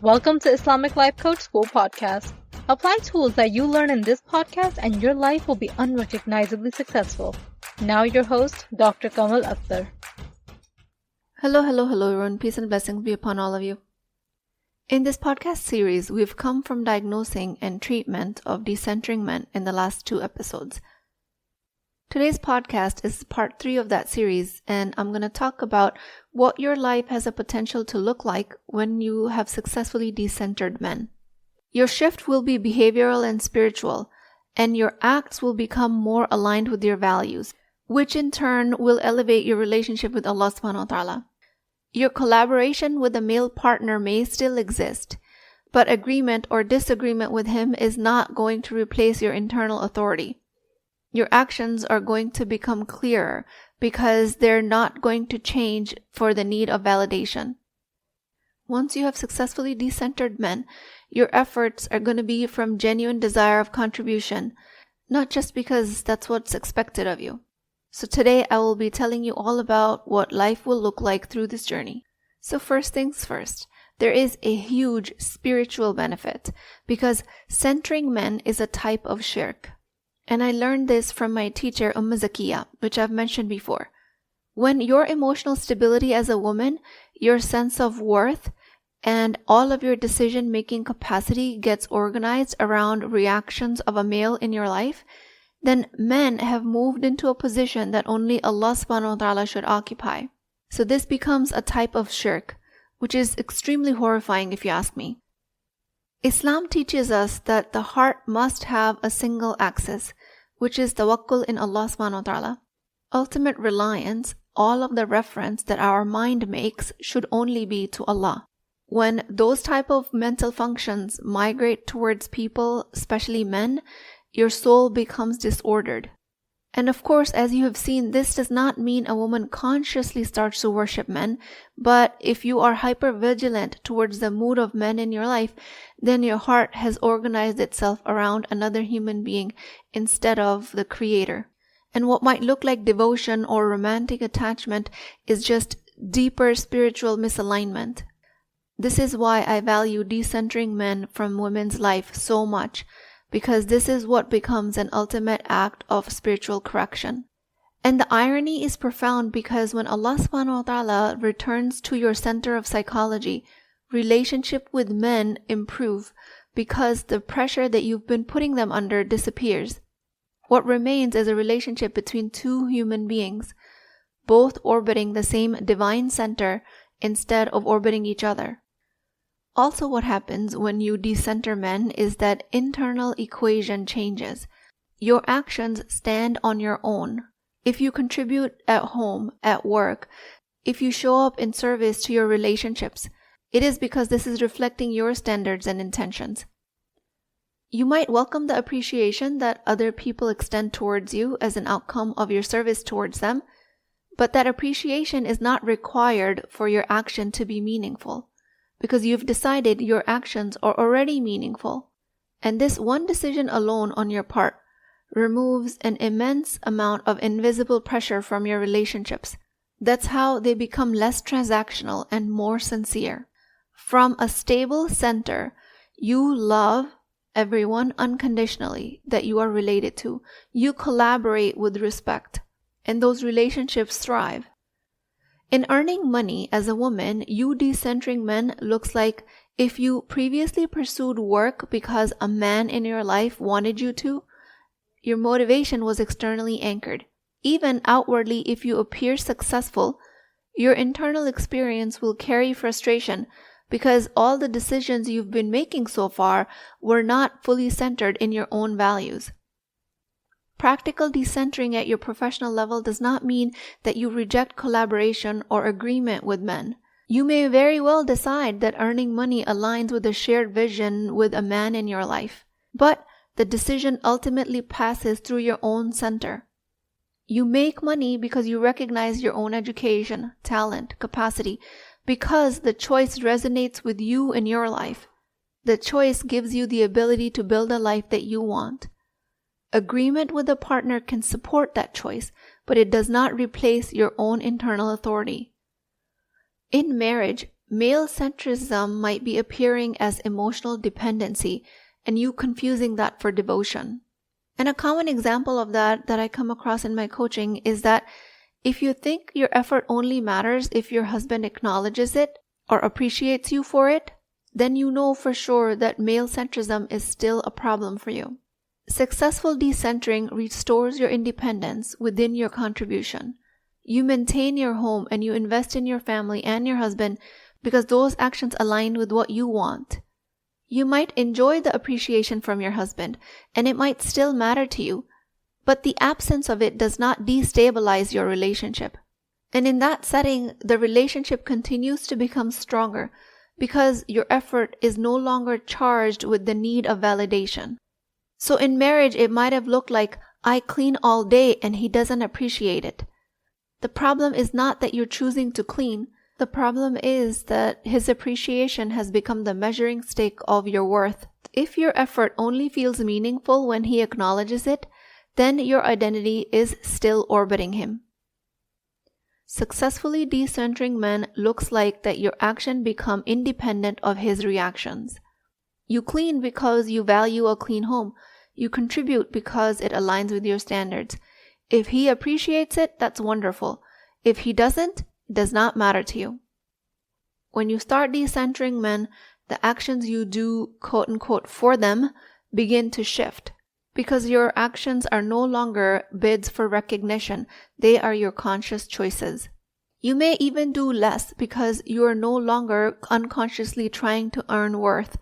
Welcome to Islamic Life Coach School Podcast. Apply tools that you learn in this podcast and your life will be unrecognizably successful. Now your host, Dr. Kamal Akhtar. Hello everyone. Peace and blessings be upon all of you. In this podcast series, we've come from diagnosing and treatment of decentering men in the last 2 episodes. Today's podcast is part 3 of that series, and I'm going to talk about what your life has a potential to look like when you have successfully decentered men. Your shift will be behavioral and spiritual, and your acts will become more aligned with your values, which in turn will elevate your relationship with Allah subhanahu wa ta'ala. Your collaboration with a male partner may still exist, but agreement or disagreement with him is not going to replace your internal authority. Your actions are going to become clearer because they're not going to change for the need of validation. Once you have successfully decentered men, your efforts are going to be from genuine desire of contribution, not just because that's what's expected of you. So today I will be telling you all about what life will look like through this journey. So first things first, there is a huge spiritual benefit because centering men is a type of shirk. And I learned this from my teacher, Ummi, which I've mentioned before. When your emotional stability as a woman, your sense of worth, and all of your decision-making capacity gets organized around reactions of a male in your life, then men have moved into a position that only Allah subhanahu wa ta'ala should occupy. So this becomes a type of shirk, which is extremely horrifying if you ask me. Islam teaches us that the heart must have a single axis, which is tawakkul in Allah subhanahu wa ta'ala. Ultimate reliance, all of the reference that our mind makes should only be to Allah. When those type of mental functions migrate towards people, especially men, your soul becomes disordered. And of course, as you have seen, this does not mean a woman consciously starts to worship men, but if you are hyper-vigilant towards the mood of men in your life, then your heart has organized itself around another human being instead of the Creator. And what might look like devotion or romantic attachment is just deeper spiritual misalignment. This is why I value decentering men from women's life so much, because this is what becomes an ultimate act of spiritual correction. And the irony is profound because when Allah subhanahu wa ta'ala returns to your center of psychology, relationship with men improve because the pressure that you've been putting them under disappears. What remains is a relationship between 2 human beings, both orbiting the same divine center instead of orbiting each other. Also, what happens when you decenter men is that internal equation changes. Your actions stand on your own. If you contribute at home, at work, if you show up in service to your relationships, it is because this is reflecting your standards and intentions. You might welcome the appreciation that other people extend towards you as an outcome of your service towards them, but that appreciation is not required for your action to be meaningful, because you've decided your actions are already meaningful. And this one decision alone on your part removes an immense amount of invisible pressure from your relationships. That's how they become less transactional and more sincere. From a stable center, you love everyone unconditionally that you are related to. You collaborate with respect, and those relationships thrive. In earning money as a woman, you decentering men looks like if you previously pursued work because a man in your life wanted you to, your motivation was externally anchored. Even outwardly, if you appear successful, your internal experience will carry frustration because all the decisions you've been making so far were not fully centered in your own values. Practical decentering at your professional level does not mean that you reject collaboration or agreement with men. You may very well decide that earning money aligns with a shared vision with a man in your life, but the decision ultimately passes through your own center. You make money because you recognize your own education, talent, capacity, because the choice resonates with you in your life. The choice gives you the ability to build a life that you want. Agreement with a partner can support that choice, but it does not replace your own internal authority. In marriage, Male centrism might be appearing as emotional dependency and you confusing that for devotion. And a common example of that I come across in my coaching is that if you think your effort only matters if your husband acknowledges it or appreciates you for it, then you know for sure that male centrism is still a problem for you. Successful decentering restores your independence within your contribution. You maintain your home and you invest in your family and your husband because those actions align with what you want. You might enjoy the appreciation from your husband, and it might still matter to you, but the absence of it does not destabilize your relationship. And in that setting, the relationship continues to become stronger because your effort is no longer charged with the need of validation. So in marriage, it might have looked like, I clean all day and he doesn't appreciate it. The problem is not that you're choosing to clean. The problem is that his appreciation has become the measuring stick of your worth. If your effort only feels meaningful when he acknowledges it, then your identity is still orbiting him. Successfully decentering men looks like that your action become independent of his reactions. You clean because you value a clean home. You contribute because it aligns with your standards. If he appreciates it, that's wonderful. If he doesn't, it does not matter to you. When you start decentering men, the actions you do, quote unquote, for them begin to shift because your actions are no longer bids for recognition. They are your conscious choices. You may even do less because you are no longer unconsciously trying to earn worth,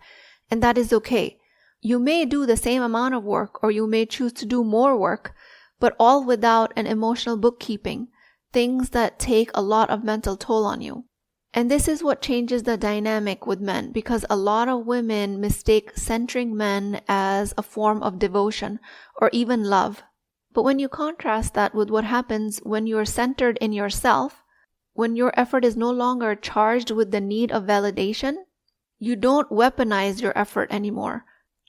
and that is okay. You may do the same amount of work or you may choose to do more work, but all without an emotional bookkeeping, things that take a lot of mental toll on you. And this is what changes the dynamic with men because a lot of women mistake centering men as a form of devotion or even love. But when you contrast that with what happens when you are centered in yourself, when your effort is no longer charged with the need of validation, you don't weaponize your effort anymore,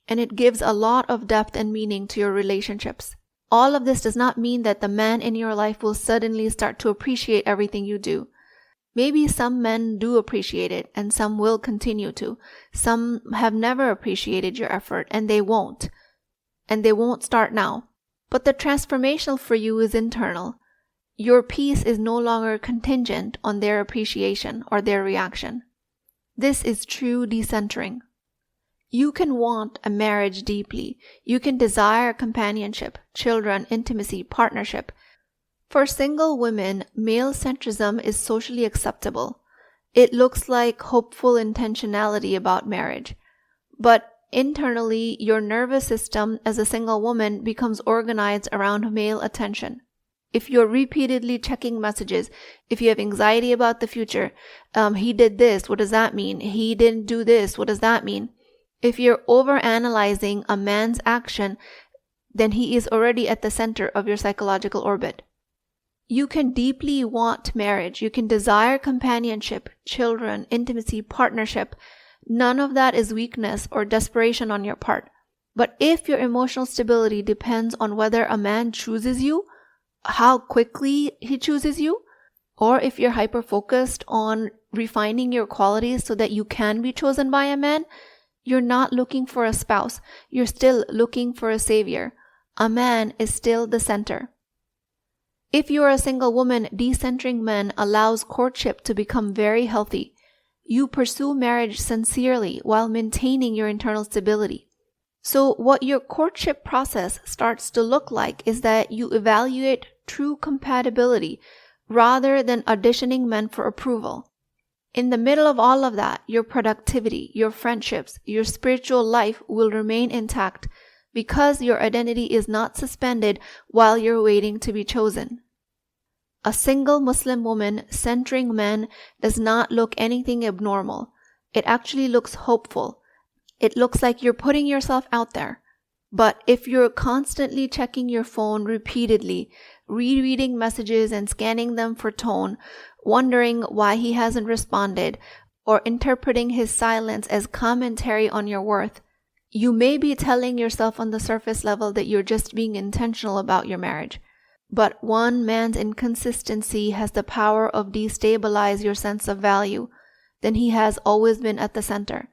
and it gives a lot of depth and meaning to your relationships. All of this does not mean that the man in your life will suddenly start to appreciate everything you do. Maybe some men do appreciate it and some will continue to. Some have never appreciated your effort and they won't. And they won't start now. But the transformational for you is internal. Your peace is no longer contingent on their appreciation or their reaction. This is true decentering. You can want a marriage deeply. You can desire companionship, children, intimacy, partnership. For single women, male centrism is socially acceptable. It looks like hopeful intentionality about marriage. But internally, your nervous system as a single woman becomes organized around male attention. If you're repeatedly checking messages, if you have anxiety about the future, he did this, what does that mean? He didn't do this, what does that mean? If you're overanalyzing a man's action, then he is already at the center of your psychological orbit. You can deeply want marriage. You can desire companionship, children, intimacy, partnership. None of that is weakness or desperation on your part. But if your emotional stability depends on whether a man chooses you, how quickly he chooses you, or if you're hyper-focused on refining your qualities so that you can be chosen by a man, you're not looking for a spouse. You're still looking for a savior. A man is still the center. If you're a single woman, decentering men allows courtship to become very healthy. You pursue marriage sincerely while maintaining your internal stability. So what your courtship process starts to look like is that you evaluate true compatibility rather than auditioning men for approval. In the middle of all of that, your productivity, your friendships, your spiritual life will remain intact because your identity is not suspended while you're waiting to be chosen. A single Muslim woman centering men does not look anything abnormal. It actually looks hopeful. It looks like you're putting yourself out there. But if you're constantly checking your phone repeatedly, rereading messages and scanning them for tone, wondering why he hasn't responded, or interpreting his silence as commentary on your worth, you may be telling yourself on the surface level that you're just being intentional about your marriage. But one man's inconsistency has the power of destabilize your sense of value. then he has always been at the center.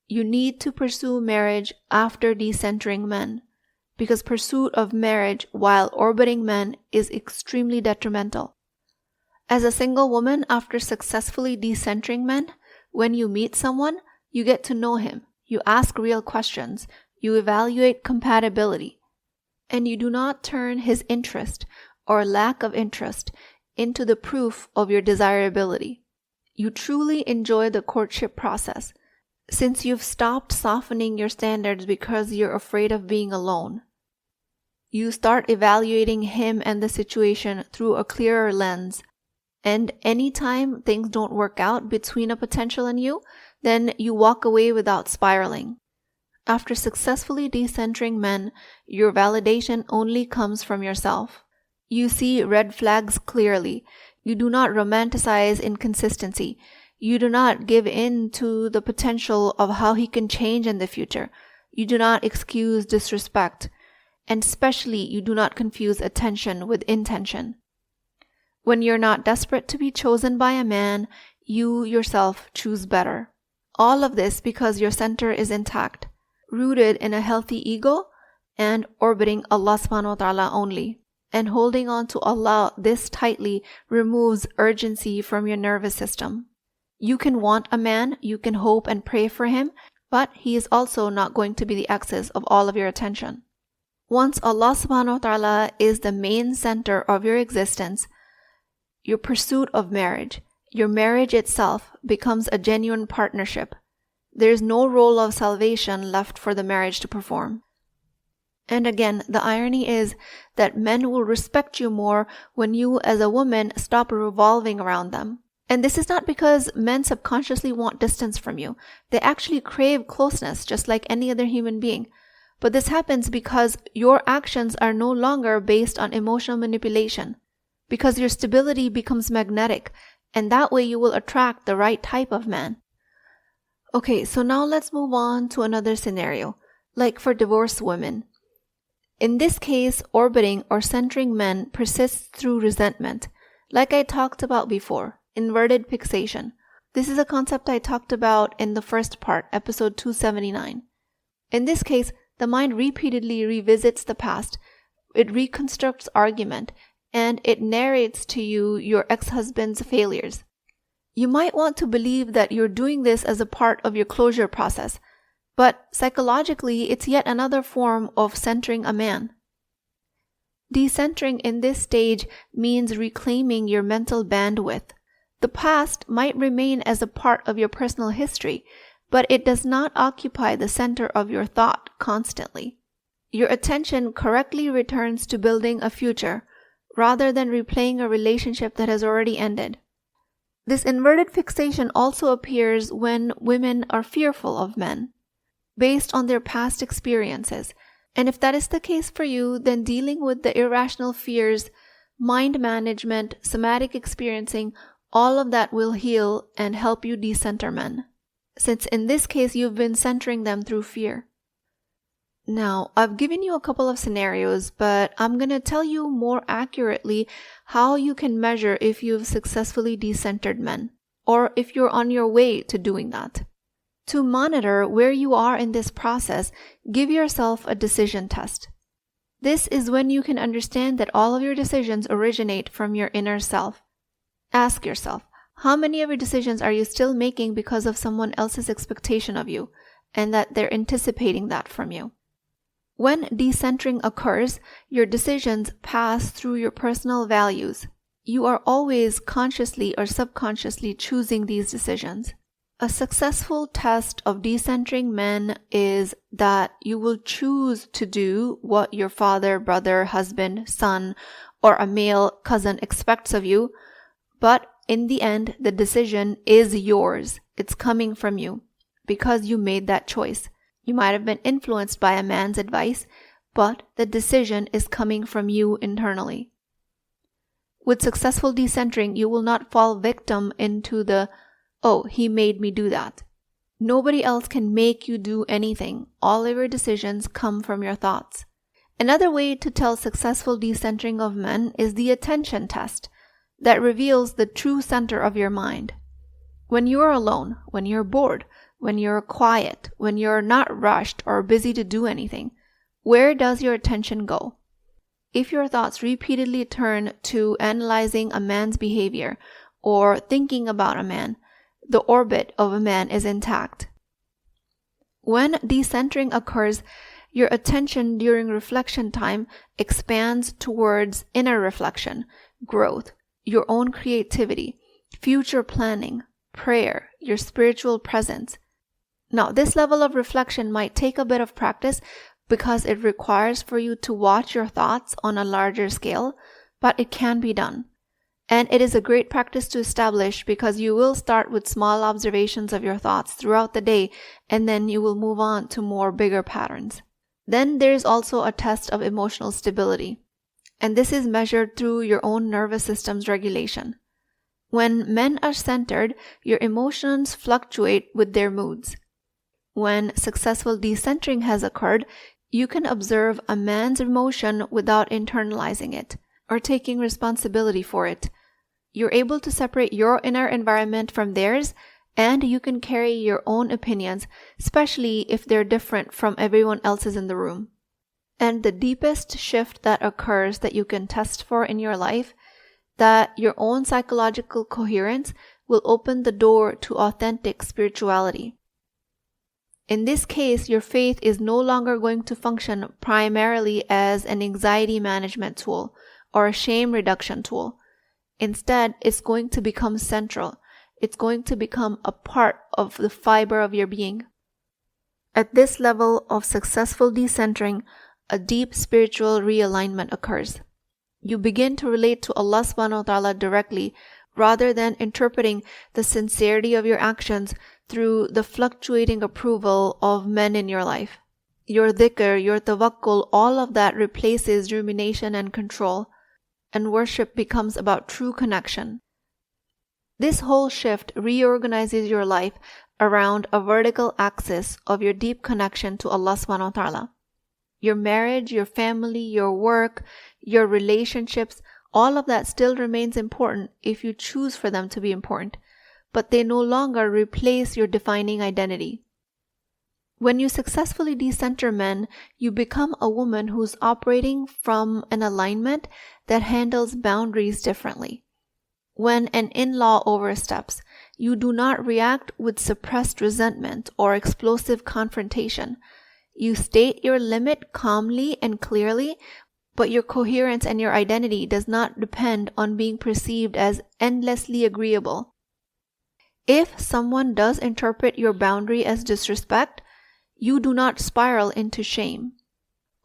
You need to pursue marriage after decentering men, because pursuit of marriage while orbiting men is extremely detrimental. As a single woman, after successfully decentering men, when you meet someone, you get to know him, you ask real questions, you evaluate compatibility, and you do not turn his interest or lack of interest into the proof of your desirability. You truly enjoy the courtship process, since you've stopped softening your standards because you're afraid of being alone. You start evaluating him and the situation through a clearer lens, and anytime things don't work out between a potential and you, then you walk away without spiraling. After successfully decentering men, your validation only comes from yourself. You see red flags clearly. You do not romanticize inconsistency. You do not give in to the potential of how he can change in the future. You do not excuse disrespect. And especially, you do not confuse attention with intention. When you're not desperate to be chosen by a man, you yourself choose better. All of this because your center is intact, rooted in a healthy ego and orbiting Allah subhanahu wa ta'ala only. And holding on to Allah this tightly removes urgency from your nervous system. You can want a man, you can hope and pray for him, but he is also not going to be the axis of all of your attention. Once Allah subhanahu wa ta'ala is the main center of your existence, your pursuit of marriage, your marriage itself becomes a genuine partnership. There is no role of salvation left for the marriage to perform. And again, the irony is that men will respect you more when you as a woman stop revolving around them. And this is not because men subconsciously want distance from you. They actually crave closeness just like any other human being. But this happens because your actions are no longer based on emotional manipulation, because your stability becomes magnetic, and that way you will attract the right type of man. Okay, so now let's move on to another scenario, like for divorced women. In this case, orbiting or centering men persists through resentment, like I talked about before, inverted fixation. This is a concept I talked about in the first part, episode 279. In this case, the mind repeatedly revisits the past, it reconstructs argument, and it narrates to you your ex-husband's failures. You might want to believe that you're doing this as a part of your closure process, but psychologically, it's yet another form of centering a man. Decentering in this stage means reclaiming your mental bandwidth. The past might remain as a part of your personal history, but it does not occupy the center of your thought constantly. Your attention correctly returns to building a future, rather than replaying a relationship that has already ended. This inverted fixation also appears when women are fearful of men, based on their past experiences. And if that is the case for you, then dealing with the irrational fears, mind management, somatic experiencing, all of that will heal and help you decenter men, since in this case you've been centering them through fear. Now, I've given you a couple of scenarios, but I'm going to tell you more accurately how you can measure if you've successfully decentered men, or if you're on your way to doing that. To monitor where you are in this process, give yourself a decision test. This is when you can understand that all of your decisions originate from your inner self. Ask yourself, how many of your decisions are you still making because of someone else's expectation of you, and that they're anticipating that from you? When decentering occurs, your decisions pass through your personal values. You are always consciously or subconsciously choosing these decisions. A successful test of decentering men is that you will choose to do what your father, brother, husband, son, or a male cousin expects of you, but in the end, the decision is yours. It's coming from you because you made that choice. You might have been influenced by a man's advice, but the decision is coming from you internally. With successful decentering, you will not fall victim into the, "Oh, he made me do that." Nobody else can make you do anything. All of your decisions come from your thoughts. Another way to tell successful decentering of men is the attention test that reveals the true center of your mind. When you are alone, when you're bored, when you're quiet, when you're not rushed or busy to do anything, where does your attention go? If your thoughts repeatedly turn to analyzing a man's behavior or thinking about a man, the orbit of a man is intact. When decentering occurs, your attention during reflection time expands towards inner reflection, growth, your own creativity, future planning, prayer, your spiritual presence. Now, this level of reflection might take a bit of practice because it requires for you to watch your thoughts on a larger scale, but it can be done. And it is a great practice to establish because you will start with small observations of your thoughts throughout the day, and then you will move on to more bigger patterns. Then there is also a test of emotional stability, and this is measured through your own nervous system's regulation. When men are centered, your emotions fluctuate with their moods. When successful decentering has occurred, you can observe a man's emotion without internalizing it or taking responsibility for it. You're able to separate your inner environment from theirs, and you can carry your own opinions, especially if they're different from everyone else's in the room. And the deepest shift that occurs that you can test for in your life, that your own psychological coherence will open the door to authentic spirituality. In this case, your faith is no longer going to function primarily as an anxiety management tool or a shame reduction tool. Instead, it's going to become central. It's going to become a part of the fiber of your being. At this level of successful decentering, a deep spiritual realignment occurs. You begin to relate to Allah subhanahu wa ta'ala directly rather than interpreting the sincerity of your actions through the fluctuating approval of men in your life. Your dhikr, your tawakkul, all of that replaces rumination and control, and worship becomes about true connection. This whole shift reorganizes your life around a vertical axis of your deep connection to Allah subhanahu wa ta'ala. Your marriage, your family, your work, your relationships, all of that still remains important if you choose for them to be important, but they no longer replace your defining identity. When you successfully decenter men, you become a woman who's operating from an alignment that handles boundaries differently. When an in-law oversteps, you do not react with suppressed resentment or explosive confrontation. You state your limit calmly and clearly, but your coherence and your identity does not depend on being perceived as endlessly agreeable. If someone does interpret your boundary as disrespect, you do not spiral into shame.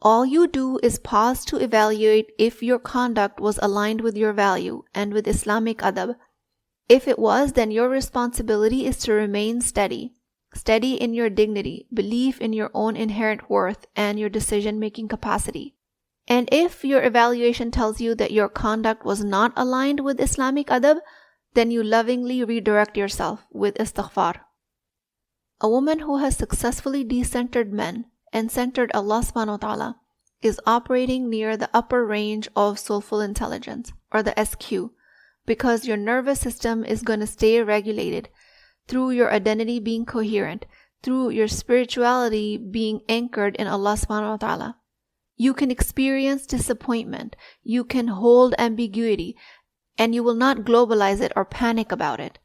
All you do is pause to evaluate if your conduct was aligned with your value and with Islamic adab. If it was, then your responsibility is to remain steady in your dignity, belief in your own inherent worth, and your decision-making capacity. And if your evaluation tells you that your conduct was not aligned with Islamic adab, then you lovingly redirect yourself with istighfar. A woman who has successfully decentered men and centered Allah subhanahu wa ta'ala is operating near the upper range of soulful intelligence, or the SQ, because your nervous system is going to stay regulated through your identity being coherent, through your spirituality being anchored in Allah subhanahu wa ta'ala. You can experience disappointment, you can hold ambiguity, and you will not globalize it or panic about it.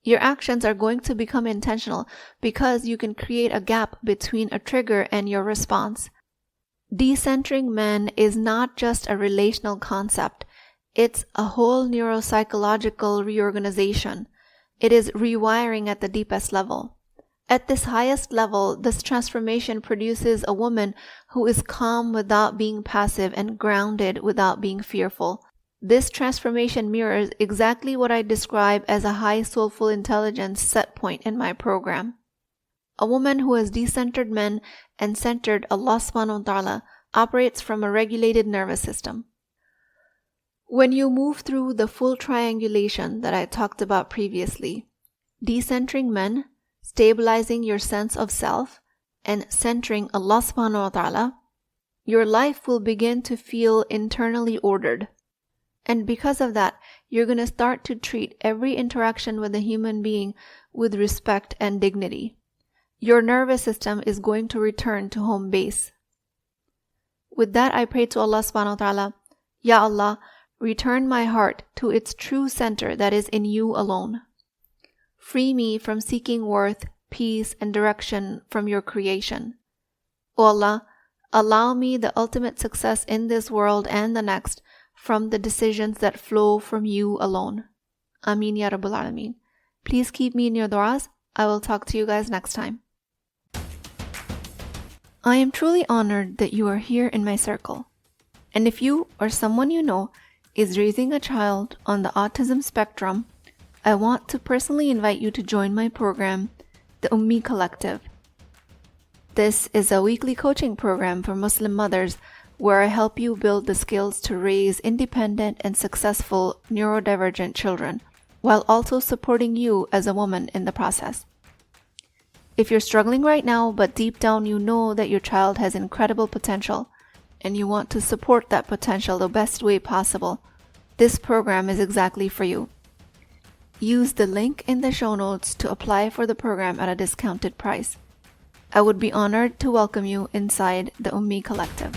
Your actions are going to become intentional because you can create a gap between a trigger and your response. Decentering men is not just a relational concept. It's a whole neuropsychological reorganization. It is rewiring at the deepest level. At this highest level, this transformation produces a woman who is calm without being passive and grounded without being fearful. This transformation mirrors exactly what I describe as a high soulful intelligence set point in my program. A woman who has decentered men and centered Allah subhanahu wa ta'ala operates from a regulated nervous system. When you move through the full triangulation that I talked about previously, decentering men, stabilizing your sense of self, and centering Allah subhanahu wa ta'ala, your life will begin to feel internally ordered. And because of that, you're going to start to treat every interaction with a human being with respect and dignity. Your nervous system is going to return to home base. With that, I pray to Allah subhanahu wa ta'ala, Ya Allah, return my heart to its true center that is in you alone. Free me from seeking worth, peace, and direction from your creation. O Allah, allow me the ultimate success in this world and the next from the decisions that flow from you alone. Ameen Ya Rabbal Alameen. Please keep me in your du'as. I will talk to you guys next time. I am truly honored that you are here in my circle. And if you or someone you know is raising a child on the autism spectrum, I want to personally invite you to join my program, the Ummi Collective. This is a weekly coaching program for Muslim mothers where I help you build the skills to raise independent and successful neurodivergent children, while also supporting you as a woman in the process. If you're struggling right now, but deep down you know that your child has incredible potential, and you want to support that potential the best way possible, this program is exactly for you. Use the link in the show notes to apply for the program at a discounted price. I would be honored to welcome you inside the Ummi Collective.